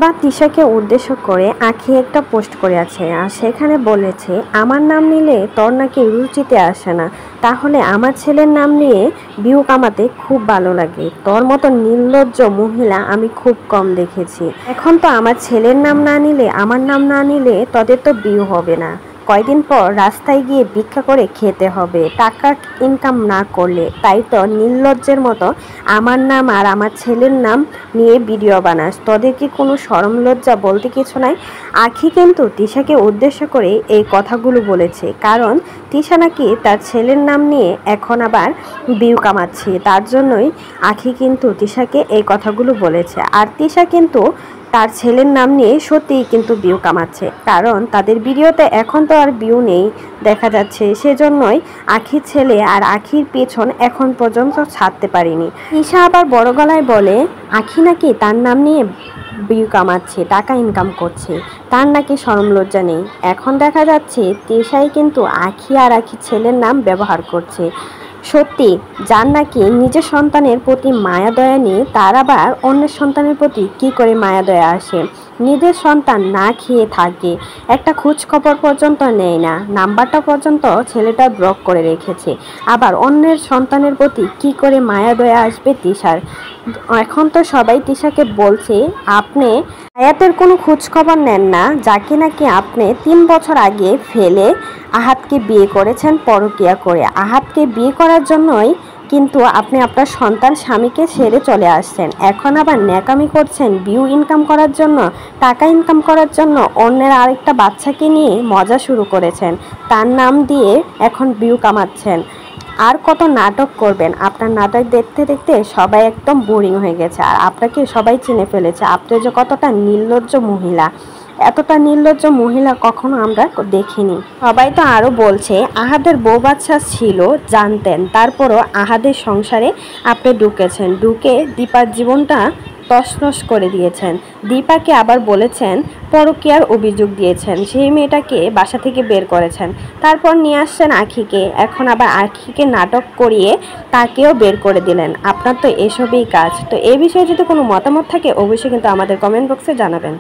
এবার তিশাকে উদ্দেশ্য করে আঁখি একটা পোস্ট করে আছে, আর সেখানে বলেছে আমার নাম নিলে তোর নাকি রুচিতে আসে না, তাহলে আমার ছেলের নাম নিয়ে ভিউ কামাতে খুব ভালো লাগে। তোর মতো নির্লজ্জ মহিলা আমি খুব কম দেখেছি। এখন তো আমার ছেলের নাম না নিলে, আমার নাম না নিলে তোদের তো ভিউ হবে না। কয়দিন পর রাস্তায় গিয়ে ভিক্ষা করে খেতে হবে টাকা ইনকাম না করলে। তাই তো নির্লজ্জের মতো আমার নাম আর আমার ছেলের নাম নিয়ে ভিডিও বানাস। তোদের কি কোনো শরম লজ্জা বলতে কিছু নাই? আঁখি কিন্তু তিশাকে উদ্দেশ্য করে এই কথাগুলো বলেছে, কারণ তিশা নাকি তার ছেলের নাম নিয়ে এখন আবার ভিউ কামাচ্ছে। তার জন্যই আঁখি কিন্তু তিশাকে এই কথাগুলো বলেছে। আর তিশা কিন্তু তার ছেলের নাম নিয়ে সত্যিই কিন্তু ভিউ কামাচ্ছে, কারণ তাদের ভিডিওতে এখন তো আর ভিউ নেই দেখা যাচ্ছে। সেজন্যই আঁখির ছেলে আর আঁখির পেছন এখন পর্যন্ত ছাড়তে পারিনি। তিশা আবার বড় গলায় বলে আঁখি নাকি তার নাম নিয়ে ভিউ কামাচ্ছে, টাকা ইনকাম করছে, তার নাকি শরম লজ্জা নেই। এখন দেখা যাচ্ছে তিশাই কিন্তু আঁখি আর আঁখির ছেলের নাম ব্যবহার করছে। সত্যি, যার নাকি নিজের সন্তানের প্রতি মায়া দয়া নেই, তার আবার অন্যের সন্তানের প্রতি কি করে মায়া দয়া আসে? নিজের সন্তান না খেয়ে থাকে, একটা খোঁজ খবর পর্যন্ত নেয় না, নাম্বারটা পর্যন্ত ছেলেটা ব্লক করে রেখেছে, আবার অন্যের সন্তানের প্রতি কি করে মায়া দয়া আসবে তিশার? এখন তো সবাই তিশাকে বলছে আপনি আয়াতের কোনো খোঁজ খবর নেন না, যাকে নাকি আপনি 3 বছর আগে ফেলে আহাতকে বিয়ে করেছেন পরকীয়া করে। আহাতকে বিয়ে করার জন্যই কিন্তু আপনি আপনার সন্তান স্বামীকে ছেড়ে চলে আসছেন। এখন আবার ন্যাকামি করছেন ভিউ ইনকাম করার জন্য, টাকা ইনকাম করার জন্য অন্যের আরেকটা বাচ্চাকে নিয়ে মজা শুরু করেছেন। তার নাম দিয়ে এখন ভিউ কামাচ্ছেন। আর কত নাটক করবেন? আপনার নাটক দেখতে দেখতে সবাই একদম বোরিং হয়ে গেছে, আর আপনাকে সবাই চিনে ফেলেছে। আপনি যে কতটা নির্লজ্জ মহিলা, এতটা নির্লজ্জ মহিলা কখনো আমরা দেখিনি। সবাই তো আরও বলছে আহাদের বউ বাচ্চা ছিল জানতেন, তারপরও আহাদের সংসারে আপনি ঢুকেছেন, ঢুকে দীপার জীবনটা তছনছ করে দিয়েছেন। দীপাকে আবার বলেছেন পরকীয়ার অভিযোগ দিয়েছেন, সেই মেয়েটাকে বাসা থেকে বের করেছেন, তারপর নিয়ে আসছেন আঁখিকে, এখন আবার আঁখিকে নাটক করিয়ে তাকেও বের করে দিলেন। আপনার তো এসবই কাজ। তো এই বিষয়ে যদি কোনো মতামত থাকে অবশ্যই কিন্তু আমাদের কমেন্ট বক্সে জানাবেন।